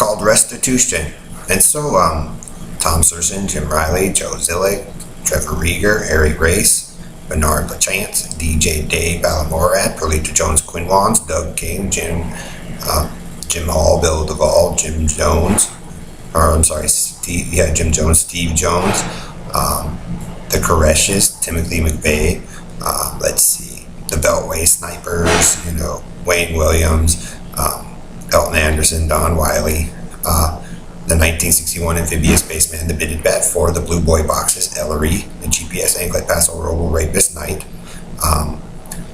called Restitution. And so, Tom Serson, Jim Riley, Joe Zillig, Trevor Rieger, Harry Race, Bernard LaChance, DJ Dave Balamorad, Perlita Jones Quinwans, Doug King, Jim Hall, Bill Duvall, Jim Jones, Jim Jones, Steve Jones, the Koreshes, Timothy McVeigh, let's see, the Beltway Snipers, Wayne Williams, Elton Anderson, Don Wiley, the 1961 Amphibious Spaceman, the Bitted Bat 4, the Blue Boy Boxes, Ellery, the GPS Anklet Paso Robo Rapist Knight,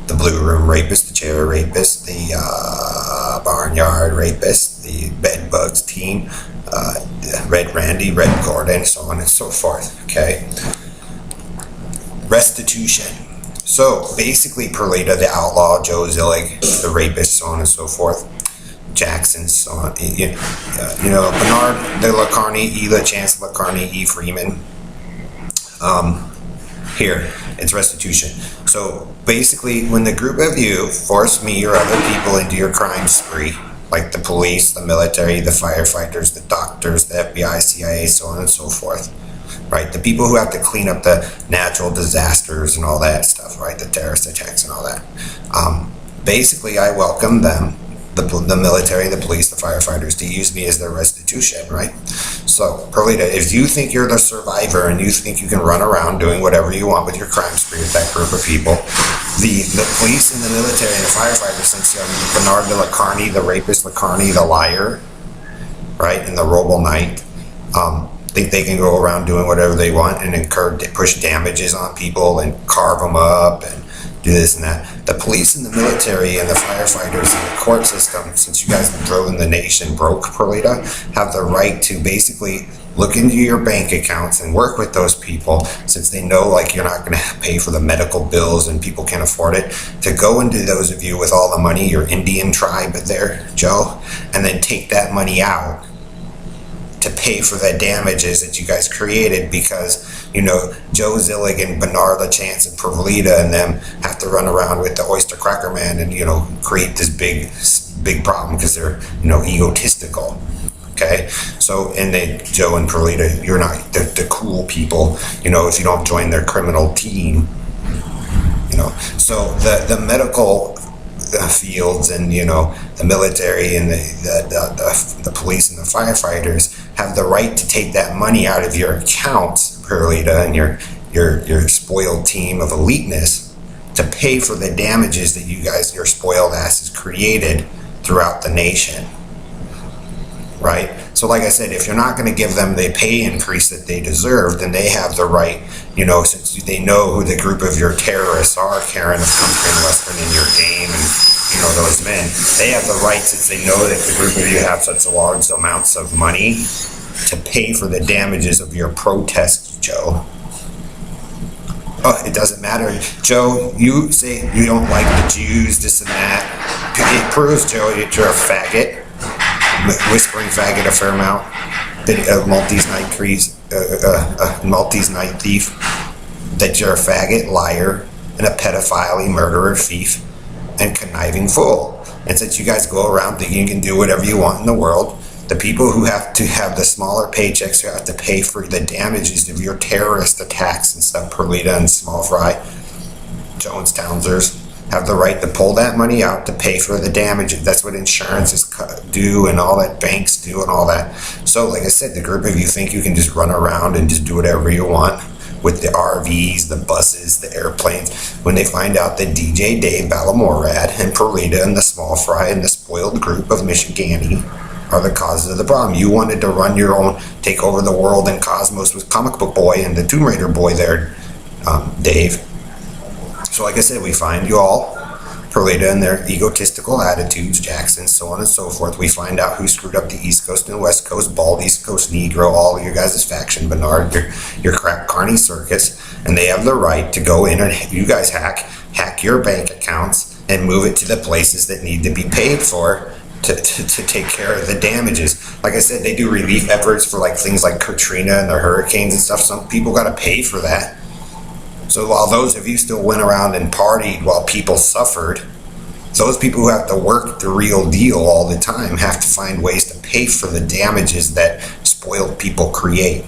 the Blue Room Rapist, the Chair Rapist, the Barnyard Rapist, the Bed Bugs Team, Red Randy, Red Gordon, so on and so forth, okay? Restitution. So, basically, Perlita, the Outlaw, Joe Zillig, the Rapist, so on and so forth. Jackson, so on, Bernard, the LaCarney, E. LaChance, LaCarney, E. Freeman. Here, it's restitution. So basically, when the group of you force me or other people into your crime spree, like the police, the military, the firefighters, the doctors, the FBI, CIA, so on and so forth, right? The people who have to clean up the natural disasters and all that stuff, right? The terrorist attacks and all that. Basically, I welcome them, the military, the police, the firefighters, to use me as their restitution, right? So, Perlita, if you think you're the survivor and you think you can run around doing whatever you want with your crime spree with that group of people, the police and the military and the firefighters, since Bernard de LaCarney, the rapist LaCarney, the liar, right, and the Robo Knight, think they can go around doing whatever they want and push damages on people and carve them up and do this and that. The police and the military and the firefighters and the court system, since you guys have driven the nation broke, Perlita, have the right to basically look into your bank accounts and work with those people, since they know like you're not going to pay for the medical bills and people can't afford it, to go into those of you with all the money, your Indian tribe there, Joe, and then take that money out to pay for the damages that you guys created, because Joe Zillig and Bernard LaChance and Perlita and them have to run around with the Oyster Cracker Man and create this big problem because they're egotistical. Okay, so and then Joe and Perlita, you're not the cool people. If you don't join their criminal team. So the medical fields and the military and the police and the firefighters have the right to take that money out of your accounts, Perlita, and your spoiled team of eliteness, to pay for the damages that you guys, your spoiled asses, created throughout the nation, right? So like I said, if you're not going to give them the pay increase that they deserve, then they have the right, since they know who the group of your terrorists are, Karen of Country and Western and your game and, those men, they have the right, since they know that the group of you have such large amounts of money, to pay for the damages of your protests, Joe. Oh, it doesn't matter. Joe, you say you don't like the Jews, this and that. It proves, Joe, that you're a faggot. Whispering faggot a fair amount, a Maltese night thief, that you're a faggot, liar, and a pedophile, murderer, thief, and conniving fool. And since you guys go around thinking you can do whatever you want in the world, the people who have to have the smaller paychecks, who have to pay for the damages of your terrorist attacks and stuff, Perlita and Small Fry, Jones Townsers, have the right to pull that money out to pay for the damage. That's what insurances do and all that, banks do and all that. So like I said, the group of you think you can just run around and just do whatever you want with the RVs, the buses, the airplanes, when they find out that DJ Dave Balamorad and Perlita and the Small Fry and the spoiled group of Michigani are the causes of the problem. You wanted to run your own, take over the world and cosmos with Comic Book Boy and the Tomb Raider Boy there, Dave. So like I said, we find you all, Perlita and their egotistical attitudes, Jackson, so on and so forth. We find out who screwed up the East Coast and West Coast, bald East Coast Negro, all of your guys' faction, Bernard, your crap Carney Circus, and they have the right to go in and you guys hack your bank accounts and move it to the places that need to be paid for to take care of the damages. Like I said, they do relief efforts for like things like Katrina and the hurricanes and stuff. Some people got to pay for that. So while those of you still went around and partied while people suffered Those people who have to work the real deal all the time have to find ways to pay for the damages that spoiled people create.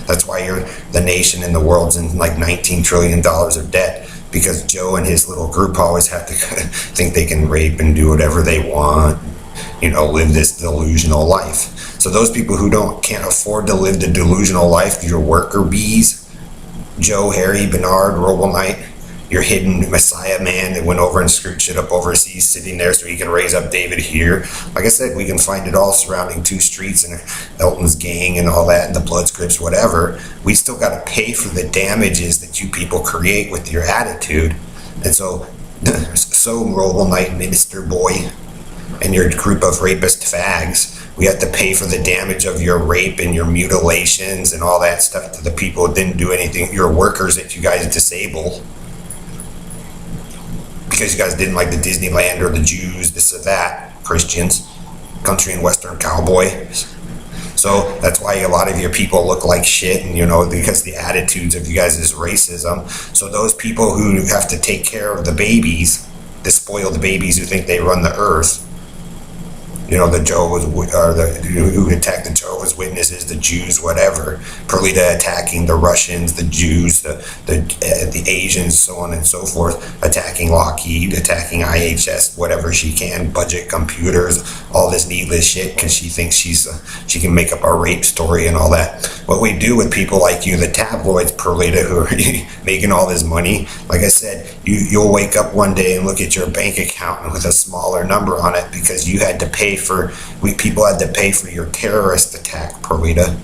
That's why the nation and the world's in like $19 trillion of debt, because Joe and his little group always have to think they can rape and do whatever they want, live this delusional life. So those people who can't afford to live the delusional life, your worker bees, Joe, Harry, Bernard, Robo Knight, your hidden Messiah man that went over and screwed shit up overseas, sitting there so he can raise up David here. Like I said, we can find it all surrounding 2 streets and Elton's gang and all that, and the Blood Scripts, whatever. We still got to pay for the damages that you people create with your attitude. And so Robo Knight, Minister Boy, and your group of rapist fags, we have to pay for the damage of your rape and your mutilations and all that stuff to the people who didn't do anything, your workers that you guys disable. Because you guys didn't like the Disneyland or the Jews, this or that, Christians, country and western cowboys. So that's why a lot of your people look like shit, and because the attitudes of you guys is racism. So those people who have to take care of the babies, the spoiled babies who think they run the earth, the Jehovah's, or who attacked the Jehovah's Witnesses, the Jews, whatever. Perlita attacking the Russians, the Jews, the Asians, so on and so forth, attacking Lockheed, attacking IHS, whatever she can, budget computers, all this needless shit, because she thinks she can make up a rape story and all that. What we do with people like you, the tabloids, Perlita, who are making all this money, like I said, you'll wake up one day and look at your bank account with a smaller number on it because you had to pay people had to pay for your terrorist attack, Perlita.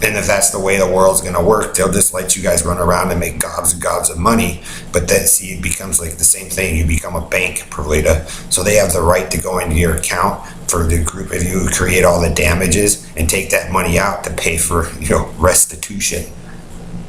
And if that's the way the world's going to work, they'll just let you guys run around and make gobs and gobs of money. But then, see, it becomes like the same thing. You become a bank, Perlita. So they have the right to go into your account for the group of you who create all the damages and take that money out to pay for, restitution.